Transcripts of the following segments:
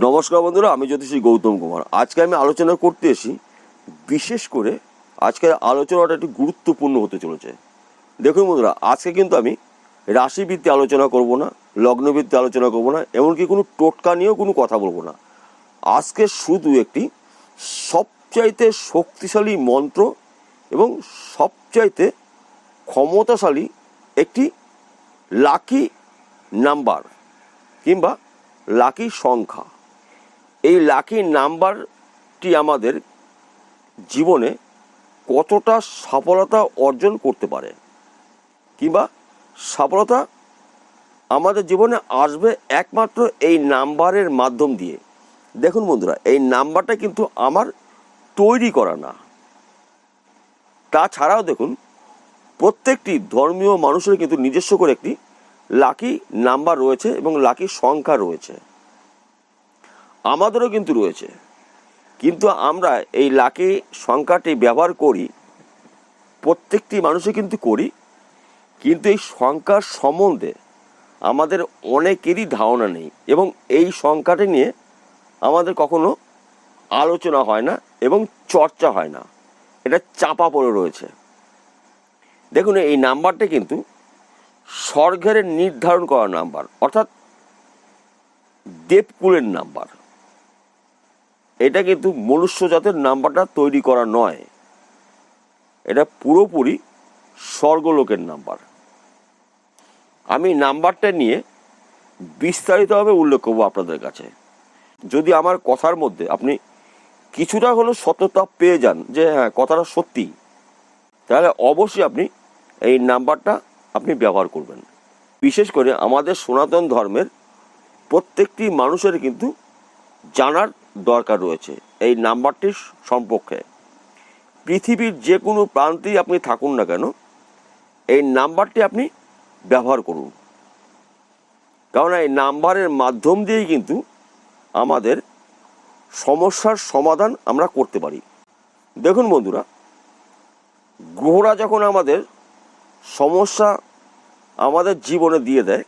নমস্কার বন্ধুরা, আমি জ্যোতিষী গৌতম কুমার। আজকে আমি আলোচনা করতে এসেছি, বিশেষ করে আজকের আলোচনাটা একটু গুরুত্বপূর্ণ হতে চলেছে। দেখুন বন্ধুরা, আজকে কিন্তু আমি রাশিভিত্তিক আলোচনা করব না, লগ্নভিত্তিক আলোচনা করব না, এমনকি কোনো টোটকা নিয়েও কোনো কথা বলবো না। আজকে শুধু একটি সবচাইতে শক্তিশালী মন্ত্র এবং সবচাইতে ক্ষমতাশালী একটি লাকি নাম্বার কিংবা লাকি সংখ্যা, এই লাকি নাম্বারটি আমাদের জীবনে কতটা সফলতা অর্জন করতে পারে কিংবা সফলতা আমাদের জীবনে আসবে একমাত্র এই নাম্বারের মাধ্যম দিয়ে। দেখুন বন্ধুরা, এই নাম্বারটা কিন্তু আমার তৈরি করা না। তাছাড়াও দেখুন, প্রত্যেকটি ধর্মীয় মানুষের কিন্তু নিজস্ব করে একটি লাকি নাম্বার রয়েছে এবং লাকি সংখ্যা রয়েছে, আমাদেরও কিন্তু রয়েছে। কিন্তু আমরা এই লাকি সংখ্যাটি ব্যবহার করি, প্রত্যেকটি মানুষই কিন্তু করি, কিন্তু এই সংখ্যার সম্বন্ধে আমাদের অনেকেরই ধারণা নেই এবং এই সংখ্যাটি নিয়ে আমাদের কখনো আলোচনা হয় না এবং চর্চা হয় না, এটা চাপা পড়ে রয়েছে। দেখুন, এই নাম্বারটা কিন্তু স্বর্গের নির্ধারণ করা নাম্বার, অর্থাৎ দেবকুলের নাম্বার। এটা কিন্তু মনুষ্য জাতের নাম্বারটা তৈরি করা নয়, এটা পুরোপুরি স্বর্গলোকের নাম্বার। আমি নাম্বারটা নিয়ে বিস্তারিতভাবে উল্লেখ করবো আপনাদের কাছে। যদি আমার কথার মধ্যে আপনি কিছুটা হলেও সত্যতা পেয়ে যান যে হ্যাঁ, কথাটা সত্যি, তাহলে অবশ্যই আপনি এই নাম্বারটা আপনি ব্যবহার করবেন। বিশেষ করে আমাদের সনাতন ধর্মের প্রত্যেকটি মানুষের কিন্তু জানার দরকার রয়েছে এই নাম্বারটির সম্পর্কে। পৃথিবীর যে কোনো প্রান্তেই আপনি থাকুন না কেন, এই নাম্বারটি আপনি ব্যবহার করুন, কারণ এই নাম্বারের মাধ্যম দিয়েই কিন্তু আমাদের সমস্যার সমাধান আমরা করতে পারি। দেখুন বন্ধুরা, গ্রহরা যখন আমাদের সমস্যা আমাদের জীবনে দিয়ে দেয়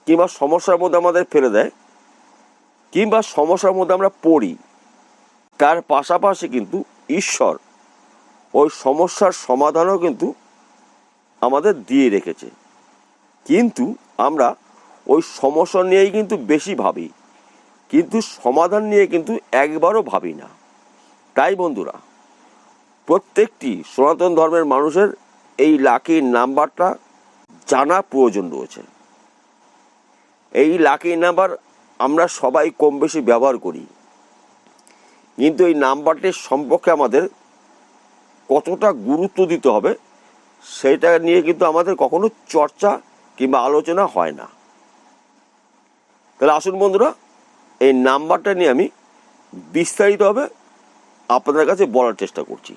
কিংবা সমস্যার মধ্যে আমাদের ফেলে দেয় কিংবা সমস্যার মধ্যে আমরা পড়ি, তার পাশাপাশি কিন্তু ঈশ্বর ওই সমস্যার সমাধানও কিন্তু আমাদের দিয়ে রেখেছে। কিন্তু আমরা ওই সমস্যা নিয়েই কিন্তু বেশি ভাবি, কিন্তু সমাধান নিয়ে কিন্তু একবারও ভাবি না। তাই বন্ধুরা, প্রত্যেকটি সনাতন ধর্মের মানুষের এই লাকি নাম্বারটা জানা প্রয়োজন রয়েছে। এই লাকি নাম্বার আমরা সবাই কম বেশি ব্যবহার করি, কিন্তু এই নাম্বারটির সম্পর্কে আমাদের কতটা গুরুত্ব দিতে হবে সেটা নিয়ে কিন্তু আমাদের কখনো চর্চা কিংবা আলোচনা হয় না। তাহলে আসুন বন্ধুরা, এই নাম্বারটা নিয়ে আমি বিস্তারিতভাবে আপনাদের কাছে বলার চেষ্টা করছি।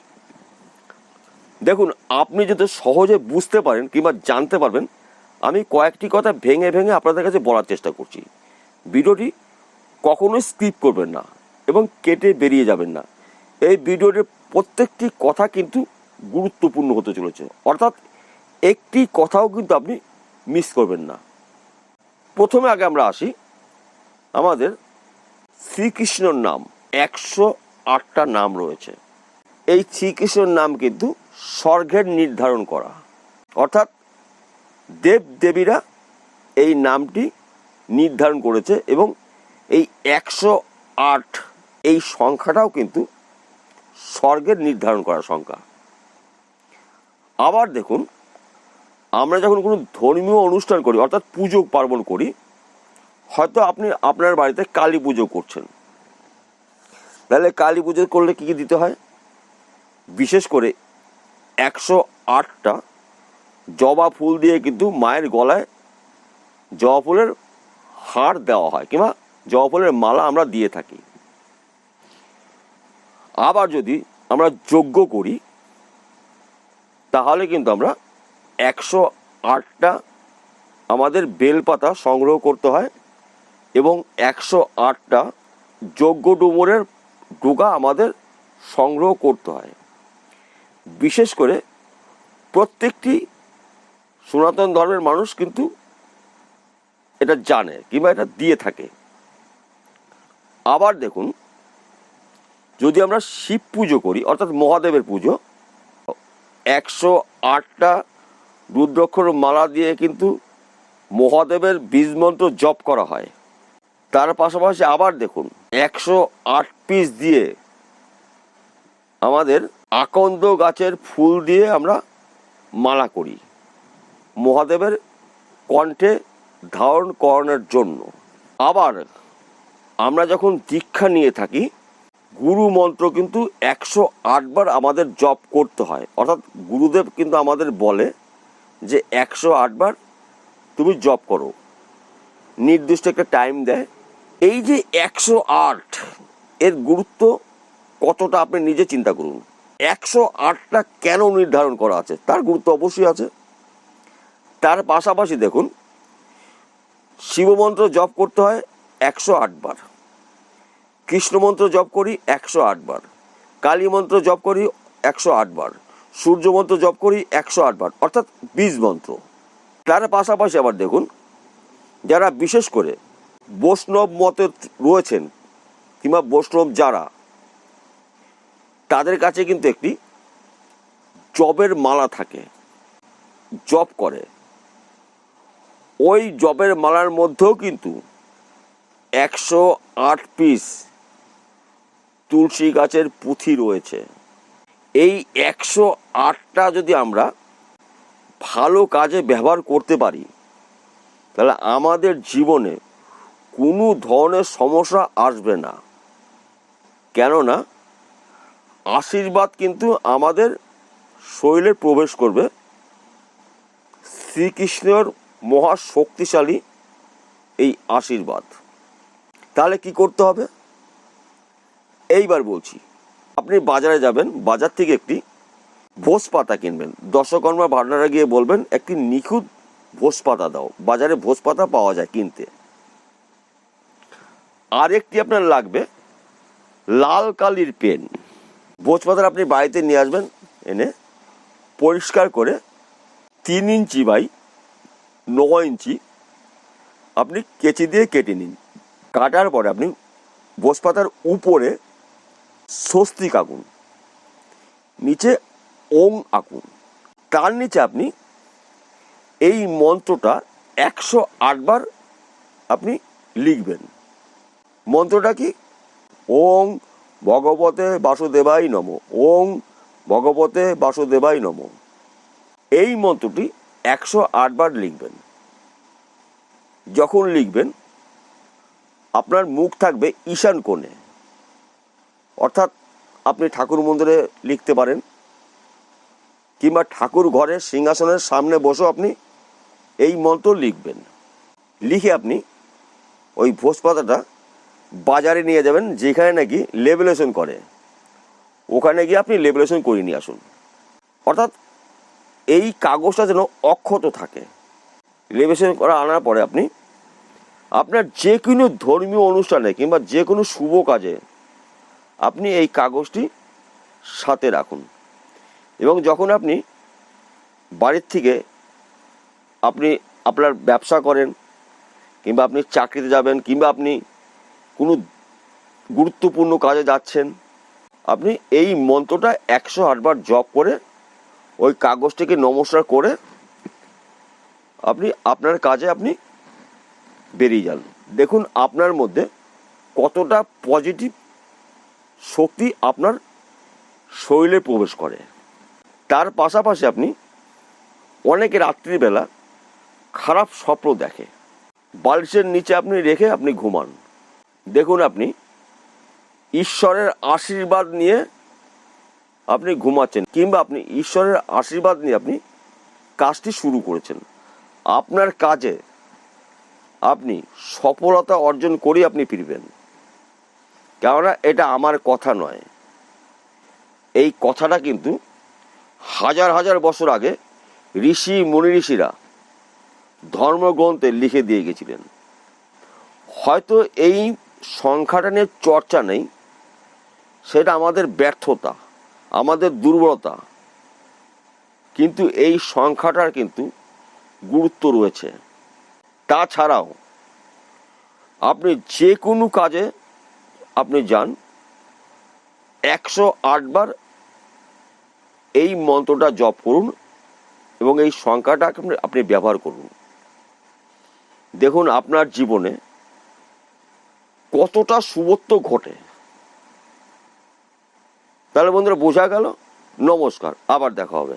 দেখুন, আপনি যাতে সহজে বুঝতে পারেন কিংবা জানতে পারবেন, আমি কয়েকটি কথা ভেঙে ভেঙে আপনাদের কাছে বলার চেষ্টা করছি। ভিডিওটি কখনোই স্কিপ করবেন না এবং কেটে বেরিয়ে যাবেন না। এই ভিডিওটির প্রত্যেকটি কথা কিন্তু গুরুত্বপূর্ণ হতে চলেছে, অর্থাৎ একটি কথাও কিন্তু আপনি মিস করবেন না। প্রথমে আগে আমরা আসি, আমাদের শ্রীকৃষ্ণর নাম 108টা নাম রয়েছে। এই শ্রীকৃষ্ণর নাম কিন্তু স্বর্গের নির্ধারণ করা, অর্থাৎ দেব দেবীরা এই নামটি নির্ধারণ করেছে এবং এই 108 এই সংখ্যাটাও কিন্তু স্বর্গের নির্ধারণ করা সংখ্যা। আবার দেখুন, আমরা যখন কোনো ধর্মীয় অনুষ্ঠান করি, অর্থাৎ পুজো পার্বণ করি, হয়তো আপনি আপনার বাড়িতে কালী পুজো করছেন, তাহলে কালী পুজো করলে কী কী দিতে হয়? বিশেষ করে 108টা জবা ফুল দিয়ে কিন্তু মায়ের গলায় জবা ফুলের হার দেওয়া হয় কিংবা জবা ফুলের মালা আমরা দিয়ে থাকি। আবার যদি আমরা যজ্ঞ করি, তাহলে কিন্তু আমরা 108টা আমাদের বেলপাতা সংগ্রহ করতে হয় এবং 108টা যজ্ঞ ডুমুরের ডোগা আমাদের সংগ্রহ করতে হয়। বিশেষ করে প্রত্যেকটি সনাতন ধর্মের মানুষ কিন্তু এটা জানে কিংবা এটা দিয়ে থাকে। আবার দেখুন, যদি আমরা শিব পুজো করি অর্থাৎ মহাদেবের পুজো, 108টা রুদ্রাক্ষর মালা দিয়ে কিন্তু মহাদেবের বীজ মন্ত্র জপ করা হয়। তার পাশাপাশি আবার দেখুন, 108 পিস দিয়ে আমাদের আকন্দ গাছের ফুল দিয়ে আমরা মালা করি মহাদেবের কণ্ঠে ধারণ করানোর জন্য। আবার আমরা যখন দীক্ষা নিয়ে থাকি, গুরু মন্ত্র কিন্তু 108 বার আমাদের জপ করতে হয়। অর্থাৎ গুরুদেব কিন্তু আমাদের বলে যে 108 বার তুমি জপ করো, নির্দিষ্ট একটা টাইম দেয়। এই যে 108 এর গুরুত্ব কতটা আপনি নিজে চিন্তা করুন। 108টা কেন নির্ধারণ করা আছে, তার গুরুত্ব অবশ্যই আছে। তার পাশাপাশি দেখুন, শিবমন্ত্র জপ করতে হয় 108 বার, কৃষ্ণ মন্ত্র জপ করি 108 বার, কালী মন্ত্র জপ করি 108 বার, সূর্য মন্ত্র জপ করি 108 বার, অর্থাৎ বীজ মন্ত্র। তার পাশাপাশি আবার দেখুন, যারা বিশেষ করে বৈষ্ণব মতে রয়েছেন কিংবা বৈষ্ণব যারা, তাদের কাছে কিন্তু একটি জবের মালা থাকে, জপ করে। ওই জবের মালার মধ্যেও কিন্তু 108 পিস তুলসী গাছের পুঁথি রয়েছে। এই 108টা যদি আমরা ভালো কাজে ব্যবহার করতে পারি, তাহলে আমাদের জীবনে কোনো ধরনের সমস্যা আসবে না। কেননা আশীর্বাদ কিন্তু আমাদের শরীরে প্রবেশ করবে। শ্রীকৃষ্ণের মহা শক্তিশালী এই আশীর্বাদ। তাহলে কি করতে হবে এইবার বলছি। আপনি বাজারে যাবেন, বাজার থেকে একটি ভোজ পাতা কিনবেন। দশকর্মা ভান্ডারে গিয়ে বলবেন একটি নিখুঁত ভোজ পাতা দাও। বাজারে ভোজ পাতা পাওয়া যায় কিনতে। আর একটি আপনার লাগবে লাল কালির পেন। ভোজ পাতাটা আপনি বাড়িতে নিয়ে আসবেন, এনে পরিষ্কার করে 3 ইঞ্চি বাই 9 ইঞ্চি আপনি কেচি দিয়ে কেটে নিন। কাটার পরে আপনি ভোজ পাতার উপরে স্বস্তিক আঁকুন, নিচে ওং আঁকুন। তার নিচে আপনি এই মন্ত্রটা 108 বার আপনি লিখবেন। মন্ত্রটা কি? ওং ভগবতে বাসুদেবায় নমঃ, ওং ভগবতে বাসুদেবায় নমঃ। এই মন্ত্রটি 108 বার লিখবেন। যখন লিখবেন, আপনার মুখ থাকবে ঈশান কোণে, অর্থাৎ আপনি ঠাকুর মন্দিরে লিখতে পারেন, কিংবা ঠাকুর ঘরের সিংহাসনের সামনে বসেও আপনি এই মন্ত্র লিখবেন। লিখে আপনি ওই ভোজ পাতাটা বাজারে নিয়ে যাবেন, যেখানে নাকি লেবেলেশন করে, ওখানে গিয়ে আপনি লেবেলেশন করে নিয়ে আসুন। অর্থাৎ এই কাগজটা যেন অক্ষত থাকে। লেবেলেশন করা আনার পরে আপনি আপনার যে কোনো ধর্মীয় অনুষ্ঠানে কিংবা যে কোনো শুভ কাজে আপনি এই কাগজটি সাথে রাখুন। এবং যখন আপনি বাড়ির থেকে আপনি আপনার ব্যবসা করেন, কিংবা আপনি চাকরিতে যাবেন, কিংবা আপনি কোনো গুরুত্বপূর্ণ কাজে যাচ্ছেন, আপনি এই মন্ত্রটা 108 বার জপ করে ওই কাগজটিকে নমস্কার করে আপনি আপনার কাজে আপনি বেরিয়ে যান। দেখুন আপনার মধ্যে কতটা পজিটিভ শক্তি আপনার শরীরে প্রবেশ করে। তার পাশাপাশি আপনি অনেকে রাত্রিবেলা খারাপ স্বপ্ন দেখে, বালিশের নিচে আপনি রেখে আপনি ঘুমান। দেখুন আপনি ঈশ্বরের আশীর্বাদ নিয়ে আপনি ঘুমাচ্ছেন, কিংবা আপনি ঈশ্বরের আশীর্বাদ নিয়ে আপনি কাজটি শুরু করেছেন। আপনার কাজে আপনি সফলতা অর্জন করে আপনি ফিরবেন। কেননা এটা আমার কথা নয়, এই কথাটা কিন্তু হাজার হাজার বছর আগে ঋষি মুনি ঋষিরা ধর্মগ্রন্থে লিখে দিয়ে গেছিলেন। হয়তো এই সংখ্যাটা নিয়ে চর্চা নেই, সেটা আমাদের ব্যর্থতা, আমাদের দুর্বলতা, কিন্তু এই সংখ্যাটার কিন্তু গুরুত্ব রয়েছে। তাছাড়াও আপনি যে কোনো কাজে আপনি যান 108 বার এই মন্ত্রটা জপ করুন এবং এই সংখ্যাটা আপনি ব্যবহার করুন। দেখুন আপনার জীবনে কতটা শুভত্ব ঘটে। তাহলে বন্ধুরা বোঝা গেল। নমস্কার, আবার দেখা হবে।